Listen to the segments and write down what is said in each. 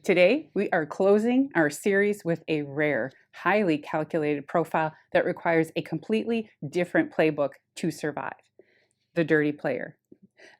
Today, we are closing our series with a rare, highly calculated profile that requires a completely different playbook to survive: the dirty player.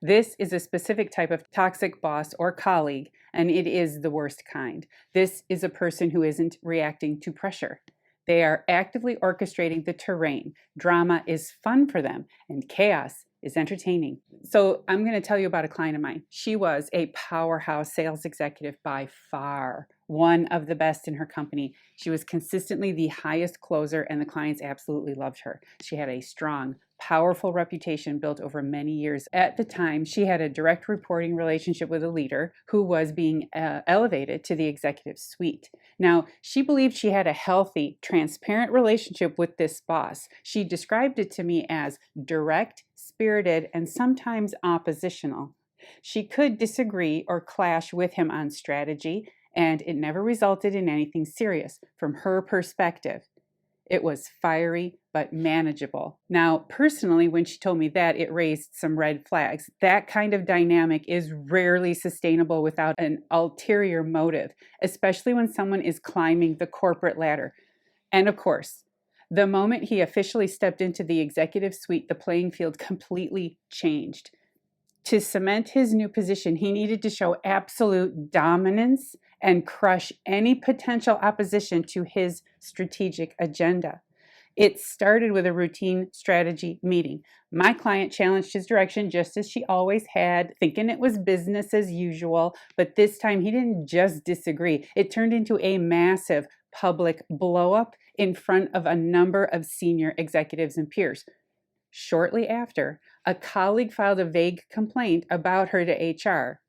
This is a specific type of toxic boss or colleague, and it is the worst kind. This is a person who isn't reacting to pressure. They are actively orchestrating the terrain. Drama is fun for them, and chaos is entertaining. So I'm going to tell you about a client of mine. She was a powerhouse sales executive by far, one of the best in her company. She was consistently the highest closer, and the clients absolutely loved her. She had a strong, powerful reputation built over many years. At the time, she had a direct reporting relationship with a leader who was being elevated to the executive suite. Now, she believed she had a healthy, transparent relationship with this boss. She described it to me as direct, spirited, and sometimes oppositional. She could disagree or clash with him on strategy, and it never resulted in anything serious. From her perspective, it was fiery but manageable. Now, personally, when she told me that, it raised some red flags. That kind of dynamic is rarely sustainable without an ulterior motive, especially when someone is climbing the corporate ladder. And of course, the moment he officially stepped into the executive suite, the playing field completely changed. To cement his new position, he needed to show absolute dominance and crush any potential opposition to his strategic agenda. It started with a routine strategy meeting. My client challenged his direction just as she always had, thinking it was business as usual, but this time he didn't just disagree. It turned into a massive public blow-up in front of a number of senior executives and peers. Shortly after, a colleague filed a vague complaint about her to HR.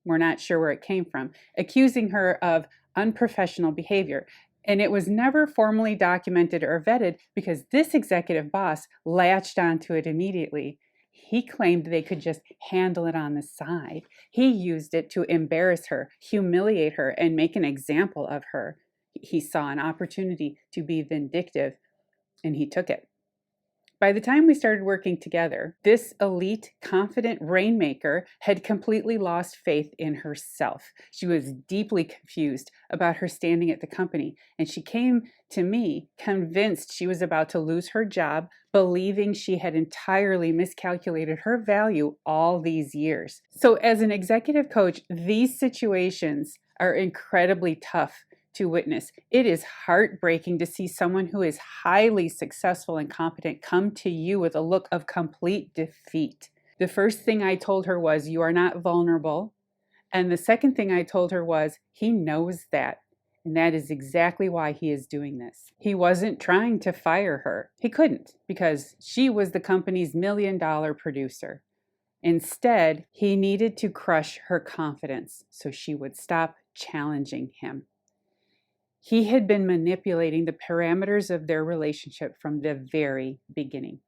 We're not sure where it came from, accusing her of unprofessional behavior. And it was never formally documented or vetted because this executive boss latched onto it immediately. He claimed they could just handle it on the side. He used it to embarrass her, humiliate her, and make an example of her. He saw an opportunity to be vindictive, and he took it. By the time we started working together, this elite, confident rainmaker had completely lost faith in herself. She was deeply confused about her standing at the company, and she came to me convinced she was about to lose her job, believing she had entirely miscalculated her value all these years. So as an executive coach, these situations are incredibly tough to witness. It is heartbreaking to see someone who is highly successful and competent come to you with a look of complete defeat. The first thing I told her was, "You are not vulnerable." And the second thing I told her was, "He knows that. And that is exactly why he is doing this." He wasn't trying to fire her. He couldn't, because she was the company's $1 million producer. Instead, he needed to crush her confidence so she would stop challenging him. He had been manipulating the parameters of their relationship from the very beginning.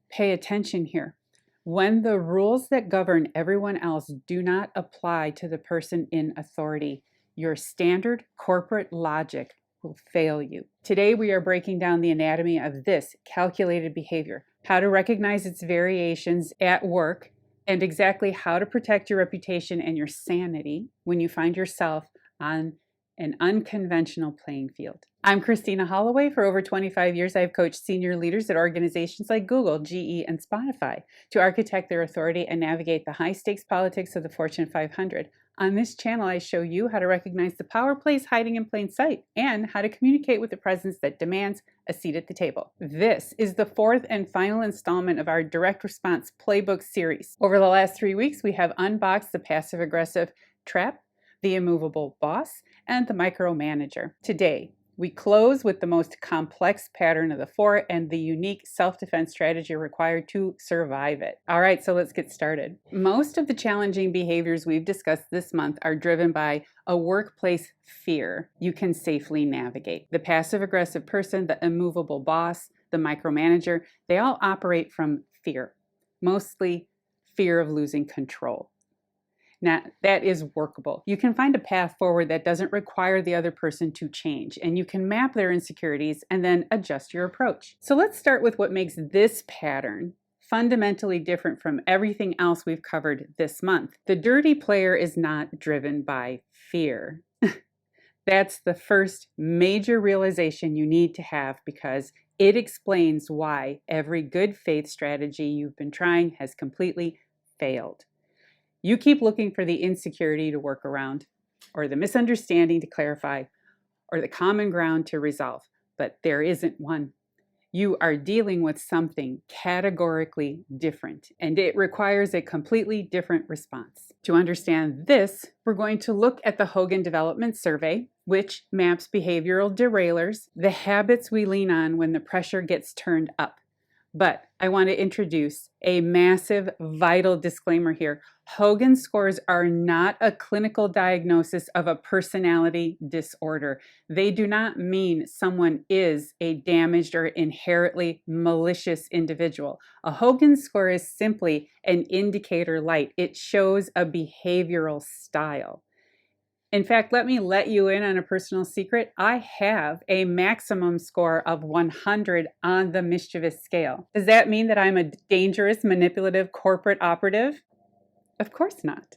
Pay attention here. When the rules that govern everyone else do not apply to the person in authority, your standard corporate logic will fail you. Today, we are breaking down the anatomy of this calculated behavior, how to recognize its variations at work, and exactly how to protect your reputation and your sanity when you find yourself on an unconventional playing field. I'm Christina Holloway. For over 25 years, I've coached senior leaders at organizations like Google, GE, and Spotify to architect their authority and navigate the high-stakes politics of the Fortune 500. On this channel, I show you how to recognize the power plays hiding in plain sight and how to communicate with a presence that demands a seat at the table. This is the fourth and final installment of our Direct Response Playbook series. Over the last 3 weeks, we have unboxed the passive-aggressive trap, the immovable boss, and the micromanager. Today, we close with the most complex pattern of the four and the unique self-defense strategy required to survive it. All right, so let's get started. Most of the challenging behaviors we've discussed this month are driven by a workplace fear you can safely navigate. The passive-aggressive person, the immovable boss, the micromanager, they all operate from fear, mostly fear of losing control. Now, that is workable. You can find a path forward that doesn't require the other person to change, and you can map their insecurities and then adjust your approach. So let's start with what makes this pattern fundamentally different from everything else we've covered this month. The dirty player is not driven by fear. That's the first major realization you need to have, because it explains why every good faith strategy you've been trying has completely failed. You keep looking for the insecurity to work around, or the misunderstanding to clarify, or the common ground to resolve, but there isn't one. You are dealing with something categorically different, and it requires a completely different response. To understand this, we're going to look at the Hogan Development Survey, which maps behavioral derailers, the habits we lean on when the pressure gets turned up. But I want to introduce a massive, vital disclaimer here. Hogan scores are not a clinical diagnosis of a personality disorder. They do not mean someone is a damaged or inherently malicious individual. A Hogan score is simply an indicator light. It shows a behavioral style. In fact, let me let you in on a personal secret. I have a maximum score of 100 on the Mischievous scale. Does that mean that I'm a dangerous, manipulative corporate operative? Of course not.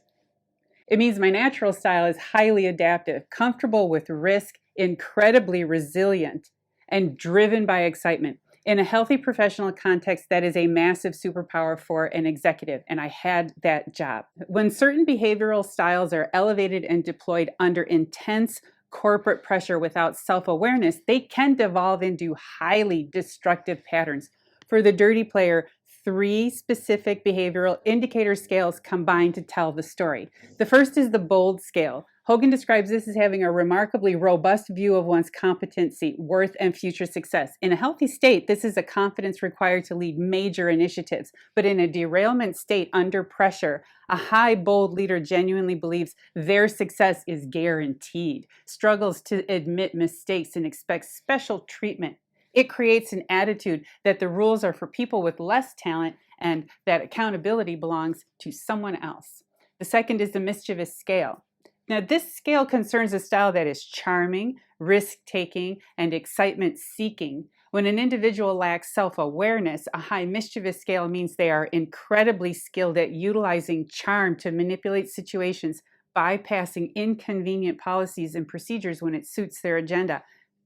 It means my natural style is highly adaptive, comfortable with risk, incredibly resilient, and driven by excitement. In a healthy professional context, that is a massive superpower for an executive, and I had that job. When certain behavioral styles are elevated and deployed under intense corporate pressure without self-awareness, they can devolve into highly destructive patterns. For the dirty player, 3 specific behavioral indicator scales combine to tell the story. The first is the bold scale. Hogan describes this as having a remarkably robust view of one's competency, worth, and future success. In a healthy state, this is a confidence required to lead major initiatives. But in a derailment state under pressure, a high, bold leader genuinely believes their success is guaranteed, struggles to admit mistakes, and expects special treatment. It creates an attitude that the rules are for people with less talent and that accountability belongs to someone else. The second is the Mischievous scale. Now, this scale concerns a style that is charming, risk-taking, and excitement-seeking. When an individual lacks self-awareness, a high Mischievous scale means they are incredibly skilled at utilizing charm to manipulate situations, bypassing inconvenient policies and procedures when it suits their agenda,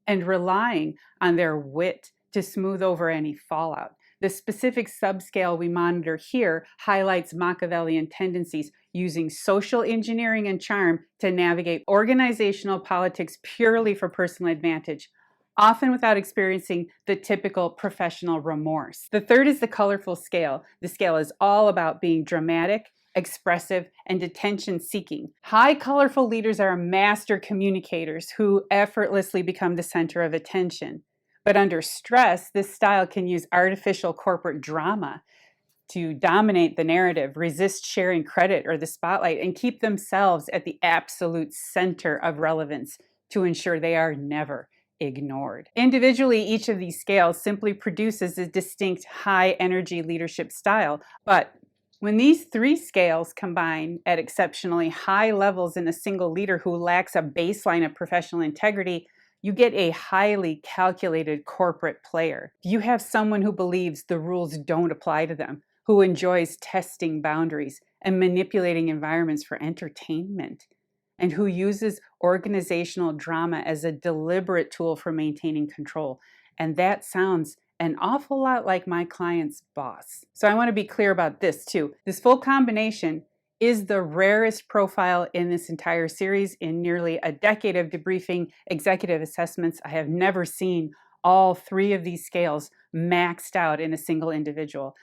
and relying on their wit to smooth over any fallout. The specific subscale we monitor here highlights Machiavellian tendencies, using social engineering and charm to navigate organizational politics purely for personal advantage, often without experiencing the typical professional remorse. The third is the colorful scale. The scale is all about being dramatic, expressive, and attention-seeking. High colorful leaders are master communicators who effortlessly become the center of attention. But under stress, this style can use artificial corporate drama to dominate the narrative, resist sharing credit or the spotlight, and keep themselves at the absolute center of relevance to ensure they are never ignored. Individually, each of these scales simply produces a distinct high-energy leadership style, but when these 3 scales combine at exceptionally high levels in a single leader who lacks a baseline of professional integrity, you get a highly calculated corporate player. You have someone who believes the rules don't apply to them, who enjoys testing boundaries and manipulating environments for entertainment, and who uses organizational drama as a deliberate tool for maintaining control. And that sounds an awful lot like my client's boss. So I want to be clear about this too. This full combination is the rarest profile in this entire series. In nearly a decade of debriefing executive assessments, I have never seen all 3 of these scales maxed out in a single individual.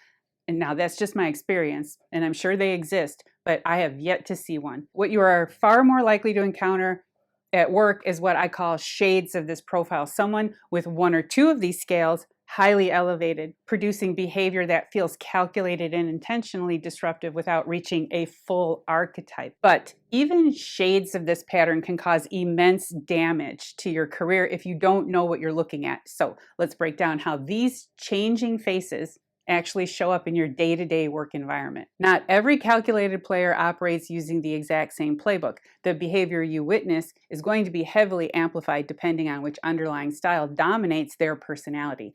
And now that's just my experience, and I'm sure they exist, but I have yet to see one. What you are far more likely to encounter at work is what I call shades of this profile. Someone with 1 or 2 of these scales, highly elevated, producing behavior that feels calculated and intentionally disruptive without reaching a full archetype. But even shades of this pattern can cause immense damage to your career if you don't know what you're looking at. So let's break down how these changing faces actually show up in your day-to-day work environment. Not every calculated player operates using the exact same playbook. The behavior you witness is going to be heavily amplified depending on which underlying style dominates their personality.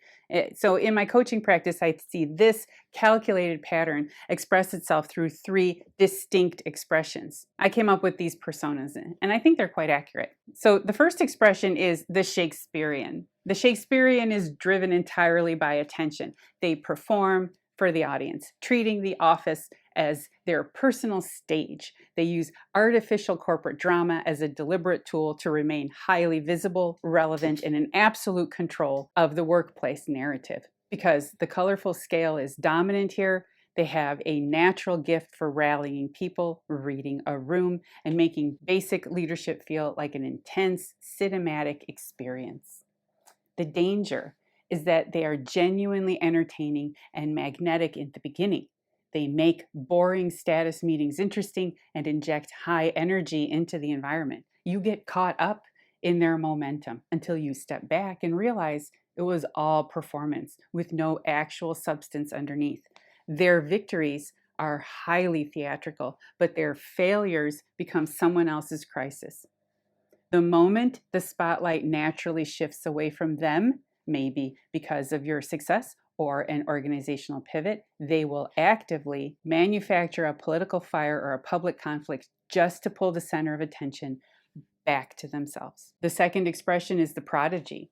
So in my coaching practice, I see this calculated pattern express itself through 3 distinct expressions. I came up with these personas, and I think they're quite accurate. So the first expression is the Shakespearean. The Shakespearean is driven entirely by attention. They perform for the audience, treating the office as their personal stage. They use artificial corporate drama as a deliberate tool to remain highly visible, relevant, and in absolute control of the workplace narrative. Because the colorful scale is dominant here, they have a natural gift for rallying people, reading a room, and making basic leadership feel like an intense cinematic experience. The danger is that they are genuinely entertaining and magnetic in the beginning. They make boring status meetings interesting and inject high energy into the environment. You get caught up in their momentum until you step back and realize it was all performance with no actual substance underneath. Their victories are highly theatrical, but their failures become someone else's crisis. The moment the spotlight naturally shifts away from them, maybe because of your success or an organizational pivot, they will actively manufacture a political fire or a public conflict just to pull the center of attention back to themselves. The second expression is the prodigy.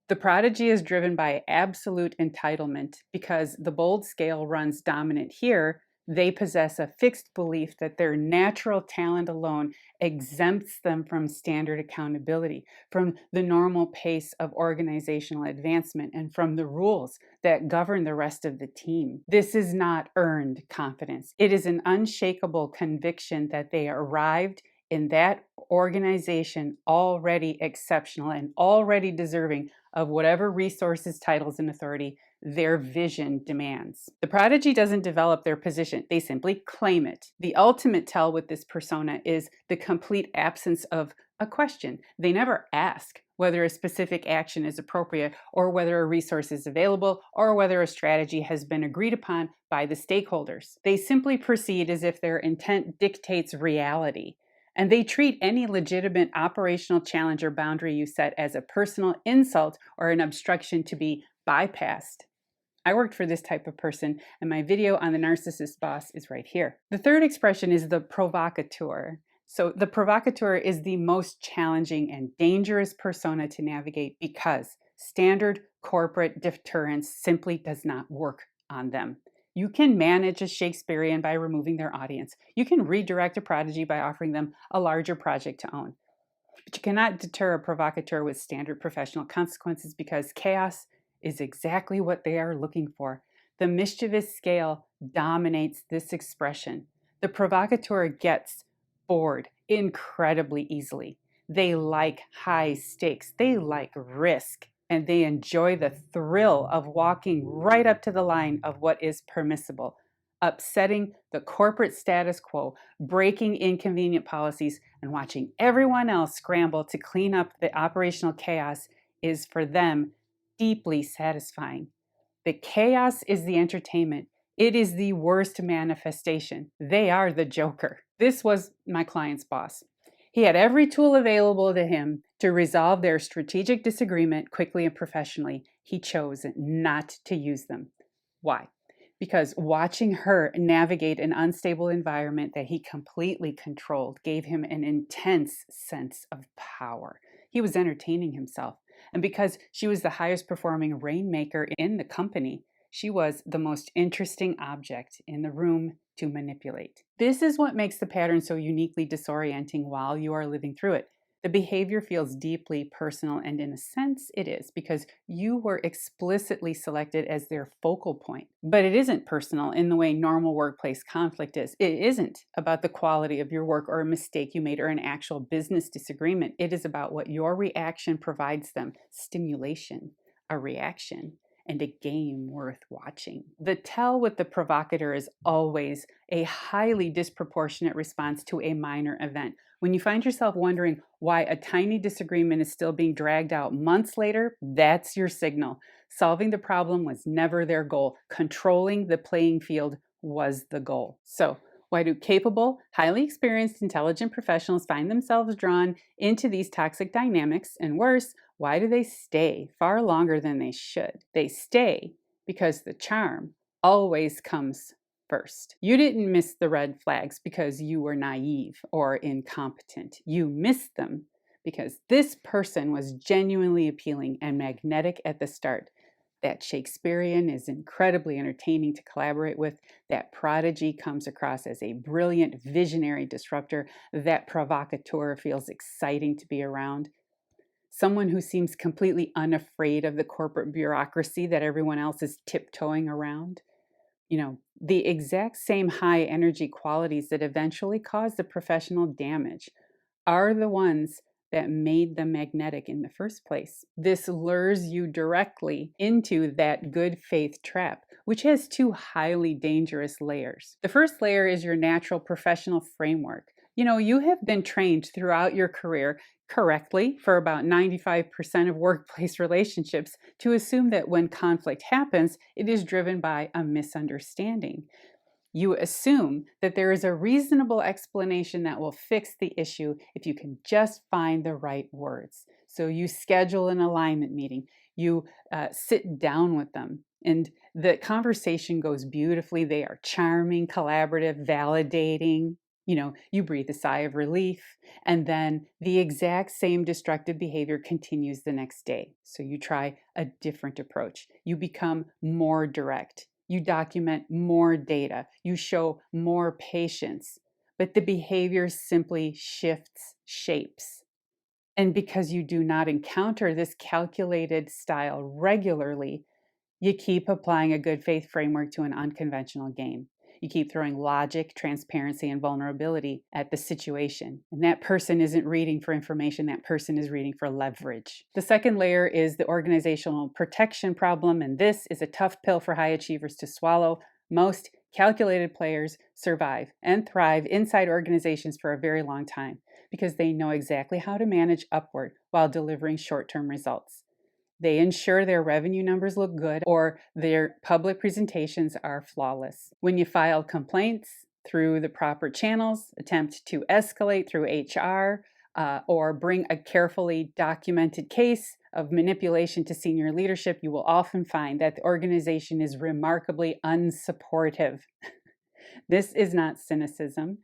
The prodigy is driven by absolute entitlement because the bold scale runs dominant here. They possess a fixed belief that their natural talent alone exempts them from standard accountability, from the normal pace of organizational advancement, and from the rules that govern the rest of the team. This is not earned confidence. It is an unshakable conviction that they arrived in that organization already exceptional and already deserving of whatever resources, titles, and authority their vision demands. The prodigy doesn't develop their position, they simply claim it. The ultimate tell with this persona is the complete absence of a question. They never ask whether a specific action is appropriate or whether a resource is available or whether a strategy has been agreed upon by the stakeholders. They simply proceed as if their intent dictates reality. And they treat any legitimate operational challenge or boundary you set as a personal insult or an obstruction to be bypassed. I worked for this type of person, and my video on the narcissist boss is right here. The third expression is the provocateur. So the provocateur is the most challenging and dangerous persona to navigate because standard corporate deterrence simply does not work on them. You can manage a Shakespearean by removing their audience. You can redirect a prodigy by offering them a larger project to own. But you cannot deter a provocateur with standard professional consequences because chaos is exactly what they are looking for. The mischievous scale dominates this expression. The provocateur gets bored incredibly easily. They like high stakes. They like risk. And they enjoy the thrill of walking right up to the line of what is permissible, upsetting the corporate status quo, breaking inconvenient policies, and watching everyone else scramble to clean up the operational chaos is for them deeply satisfying. The chaos is the entertainment. It is the worst manifestation. They are the joker. This was my client's boss. He had every tool available to him to resolve their strategic disagreement quickly and professionally. He chose not to use them. Why? Because watching her navigate an unstable environment that he completely controlled gave him an intense sense of power. He was entertaining himself. And because she was the highest performing rainmaker in the company, she was the most interesting object in the room to manipulate. This is what makes the pattern so uniquely disorienting while you are living through it. The behavior feels deeply personal, and in a sense it is, because you were explicitly selected as their focal point. But it isn't personal in the way normal workplace conflict is. It isn't about the quality of your work or a mistake you made or an actual business disagreement. It is about what your reaction provides them: stimulation, a reaction, and a game worth watching. The tell with the provocateur is always a highly disproportionate response to a minor event. When you find yourself wondering why a tiny disagreement is still being dragged out months later, that's your signal. Solving the problem was never their goal. Controlling the playing field was the goal. So, why do capable, highly experienced, intelligent professionals find themselves drawn into these toxic dynamics? And worse, why do they stay far longer than they should? They stay because the charm always comes first. You didn't miss the red flags because you were naive or incompetent. You missed them because this person was genuinely appealing and magnetic at the start. That Shakespearean is incredibly entertaining to collaborate with. That prodigy comes across as a brilliant visionary disruptor. That provocateur feels exciting to be around. Someone who seems completely unafraid of the corporate bureaucracy that everyone else is tiptoeing around. The exact same high energy qualities that eventually cause the professional damage are the ones that made them magnetic in the first place. This lures you directly into that good faith trap, which has two highly dangerous layers. The first layer is your natural professional framework. You have been trained throughout your career correctly for about 95% of workplace relationships to assume that when conflict happens, it is driven by a misunderstanding. You assume that there is a reasonable explanation that will fix the issue if you can just find the right words. So you schedule an alignment meeting, you sit down with them, and the conversation goes beautifully. They are charming, collaborative, validating. You breathe a sigh of relief, and then the exact same destructive behavior continues the next day. So you try a different approach. You become more direct. You document more data. You show more patience, but the behavior simply shifts shapes. And because you do not encounter this calculated style regularly, you keep applying a good faith framework to an unconventional game. You keep throwing logic, transparency, and vulnerability at the situation. And that person isn't reading for information, that person is reading for leverage. The second layer is the organizational protection problem, and this is a tough pill for high achievers to swallow. Most calculated players survive and thrive inside organizations for a very long time because they know exactly how to manage upward while delivering short-term results. They ensure their revenue numbers look good or their public presentations are flawless. When you file complaints through the proper channels, attempt to escalate through HR, or bring a carefully documented case of manipulation to senior leadership, you will often find that the organization is remarkably unsupportive. This is not cynicism.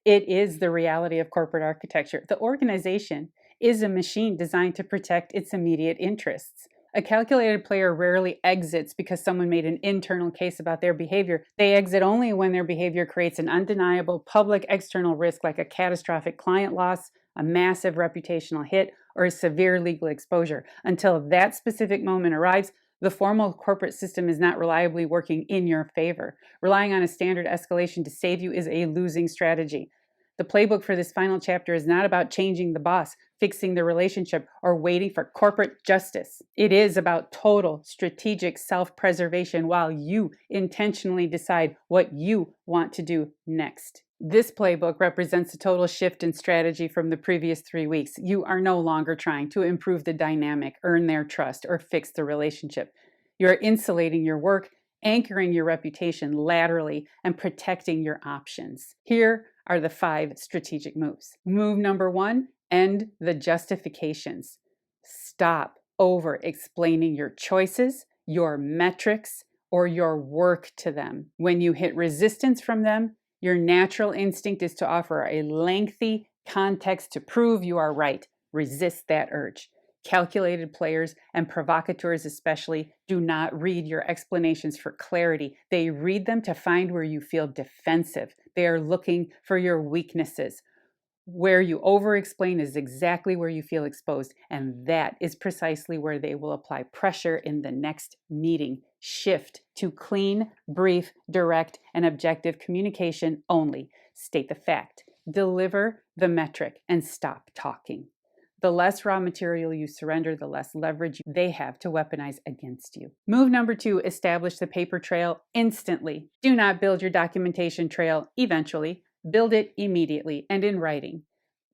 It is the reality of corporate architecture. The organization is a machine designed to protect its immediate interests. A calculated player rarely exits because someone made an internal case about their behavior. They exit only when their behavior creates an undeniable public external risk like a catastrophic client loss, a massive reputational hit, or a severe legal exposure. Until that specific moment arrives, the formal corporate system is not reliably working in your favor. Relying on a standard escalation to save you is a losing strategy. The playbook for this final chapter is not about changing the boss, fixing the relationship, or waiting for corporate justice. It is about total strategic self-preservation while you intentionally decide what you want to do next. This playbook represents a total shift in strategy from the previous 3 weeks. You are no longer trying to improve the dynamic, earn their trust, or fix the relationship. You are insulating your work, anchoring your reputation laterally, and protecting your options. Here are the 5 strategic moves. Move number 1, end the justifications. Stop over explaining your choices, your metrics, or your work to them. When you hit resistance from them, your natural instinct is to offer a lengthy context to prove you are right. Resist that urge. Calculated players and provocateurs especially do not read your explanations for clarity. They read them to find where you feel defensive. They are looking for your weaknesses. Where you over-explain is exactly where you feel exposed, and that is precisely where they will apply pressure in the next meeting. Shift to clean, brief, direct, and objective communication only. State the fact, deliver the metric, and stop talking. The less raw material you surrender, the less leverage they have to weaponize against you. Move number 2, establish the paper trail instantly. Do not build your documentation trail eventually. Build it immediately and in writing.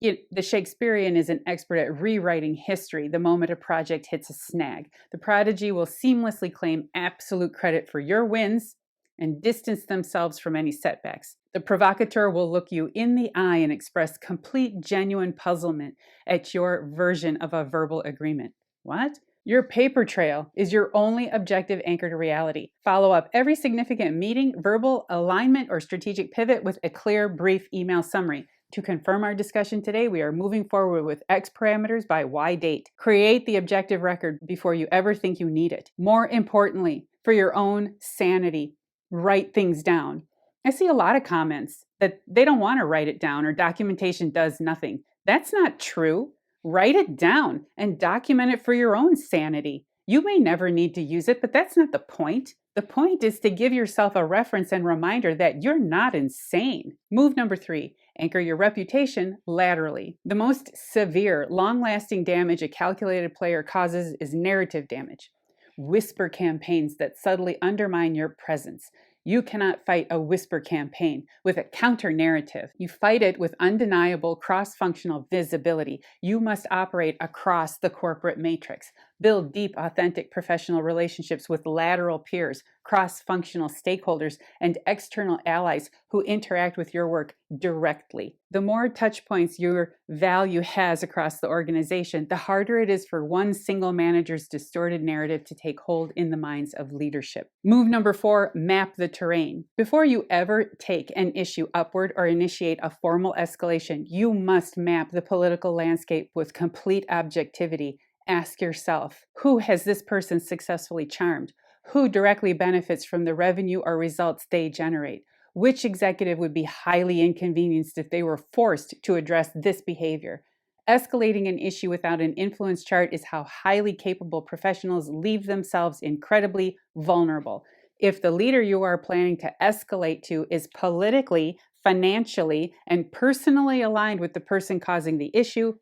The Shakespearean is an expert at rewriting history the moment a project hits a snag. The prodigy will seamlessly claim absolute credit for your wins and distance themselves from any setbacks. The provocateur will look you in the eye and express complete, genuine puzzlement at your version of a verbal agreement. What? Your paper trail is your only objective anchor to reality. Follow up every significant meeting, verbal alignment, or strategic pivot with a clear, brief email summary. To confirm our discussion today, we are moving forward with X parameters by Y date. Create the objective record before you ever think you need it. More importantly, for your own sanity, write things down. I see a lot of comments that they don't want to write it down or documentation does nothing. That's not true. Write it down and document it for your own sanity. You may never need to use it, but that's not the point. The point is to give yourself a reference and reminder that you're not insane. Move number 3, anchor your reputation laterally. The most severe, long-lasting damage a calculated player causes is narrative damage. Whisper campaigns that subtly undermine your presence. You cannot fight a whisper campaign with a counter narrative. You fight it with undeniable cross-functional visibility. You must operate across the corporate matrix. Build deep, authentic professional relationships with lateral peers, cross-functional stakeholders, and external allies who interact with your work directly. The more touch points your value has across the organization, the harder it is for one single manager's distorted narrative to take hold in the minds of leadership. Move number 4, map the terrain. Before you ever take an issue upward or initiate a formal escalation, you must map the political landscape with complete objectivity. Ask yourself, who has this person successfully charmed? Who directly benefits from the revenue or results they generate? Which executive would be highly inconvenienced if they were forced to address this behavior? Escalating an issue without an influence chart is how highly capable professionals leave themselves incredibly vulnerable. If the leader you are planning to escalate to is politically, financially, and personally aligned with the person causing the issue,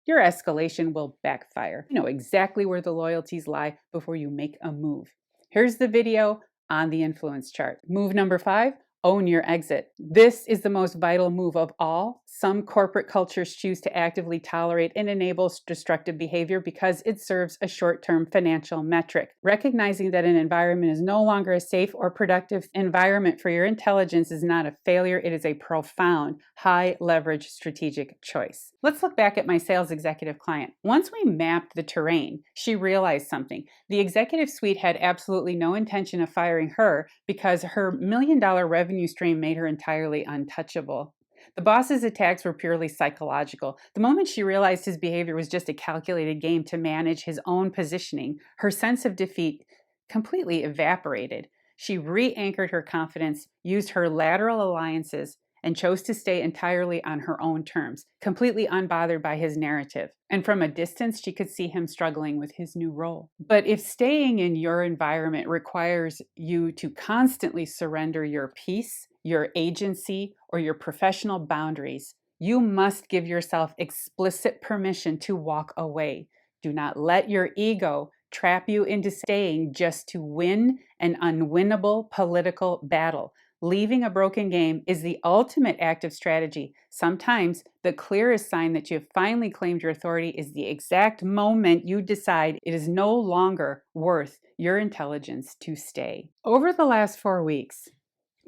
your escalation will backfire. You know exactly where the loyalties lie before you make a move. Here's the video on the influence chart. Move number 5, own your exit. This is the most vital move of all. Some corporate cultures choose to actively tolerate and enable destructive behavior because it serves a short-term financial metric. Recognizing that an environment is no longer a safe or productive environment for your intelligence is not a failure, it is a profound, high-leverage strategic choice. Let's look back at my sales executive client. Once we mapped the terrain, she realized something. The executive suite had absolutely no intention of firing her because her $1 million revenue stream made her entirely untouchable. The boss's attacks were purely psychological. The moment she realized his behavior was just a calculated game to manage his own positioning, her sense of defeat completely evaporated. She re-anchored her confidence, used her lateral alliances, and chose to stay entirely on her own terms, completely unbothered by his narrative. And from a distance, she could see him struggling with his new role. But if staying in your environment requires you to constantly surrender your peace, your agency, or your professional boundaries, you must give yourself explicit permission to walk away. Do not let your ego trap you into staying just to win an unwinnable political battle. Leaving a broken game is the ultimate act of strategy. Sometimes the clearest sign that you have finally claimed your authority is the exact moment you decide it is no longer worth your intelligence to stay. Over the last 4 weeks,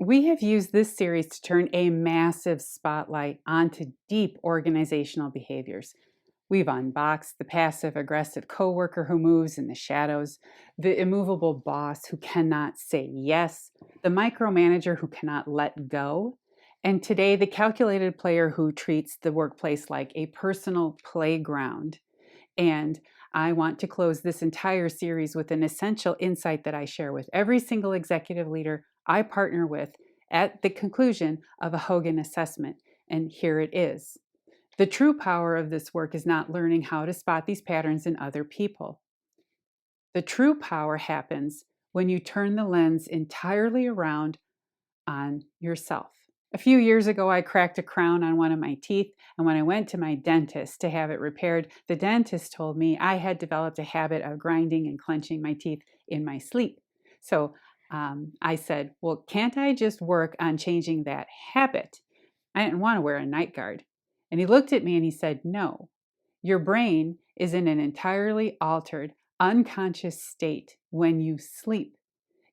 we have used this series to turn a massive spotlight onto deep organizational behaviors. We've unboxed the passive-aggressive coworker who moves in the shadows, the immovable boss who cannot say yes, the micromanager who cannot let go, and today the calculated player who treats the workplace like a personal playground. And I want to close this entire series with an essential insight that I share with every single executive leader I partner with at the conclusion of a Hogan Assessment. And here it is. The true power of this work is not learning how to spot these patterns in other people. The true power happens when you turn the lens entirely around on yourself. A few years ago, I cracked a crown on one of my teeth, and when I went to my dentist to have it repaired, the dentist told me I had developed a habit of grinding and clenching my teeth in my sleep. So I said, well, can't I just work on changing that habit? I didn't want to wear a night guard. And he looked at me and he said, no, your brain is in an entirely altered, unconscious state when you sleep.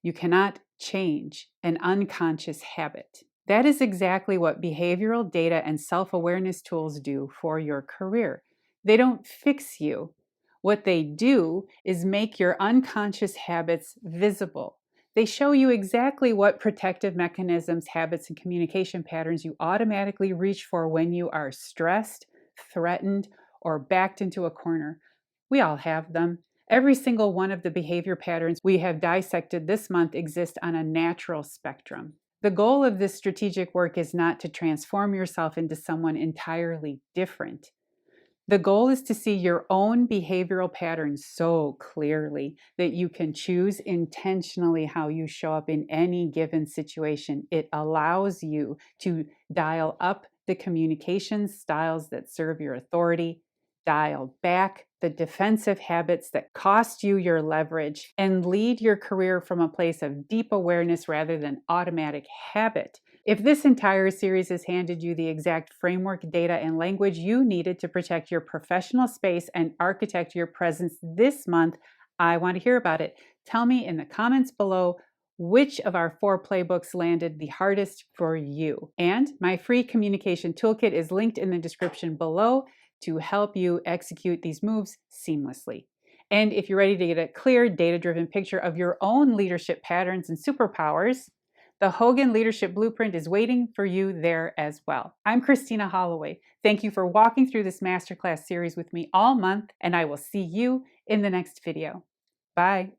You cannot change an unconscious habit. That is exactly what behavioral data and self-awareness tools do for your career. They don't fix you. What they do is make your unconscious habits visible. They show you exactly what protective mechanisms, habits, and communication patterns you automatically reach for when you are stressed, threatened, or backed into a corner. We all have them. Every single one of the behavior patterns we have dissected this month exist on a natural spectrum. The goal of this strategic work is not to transform yourself into someone entirely different. The goal is to see your own behavioral patterns so clearly that you can choose intentionally how you show up in any given situation. It allows you to dial up the communication styles that serve your authority, dial back the defensive habits that cost you your leverage, and lead your career from a place of deep awareness rather than automatic habit. If this entire series has handed you the exact framework, data, and language you needed to protect your professional space and architect your presence this month, I want to hear about it. Tell me in the comments below which of our 4 playbooks landed the hardest for you. And my free communication toolkit is linked in the description below to help you execute these moves seamlessly. And if you're ready to get a clear, data-driven picture of your own leadership patterns and superpowers, the Hogan Leadership Blueprint is waiting for you there as well. I'm Christina Holloway. Thank you for walking through this masterclass series with me all month, and I will see you in the next video. Bye.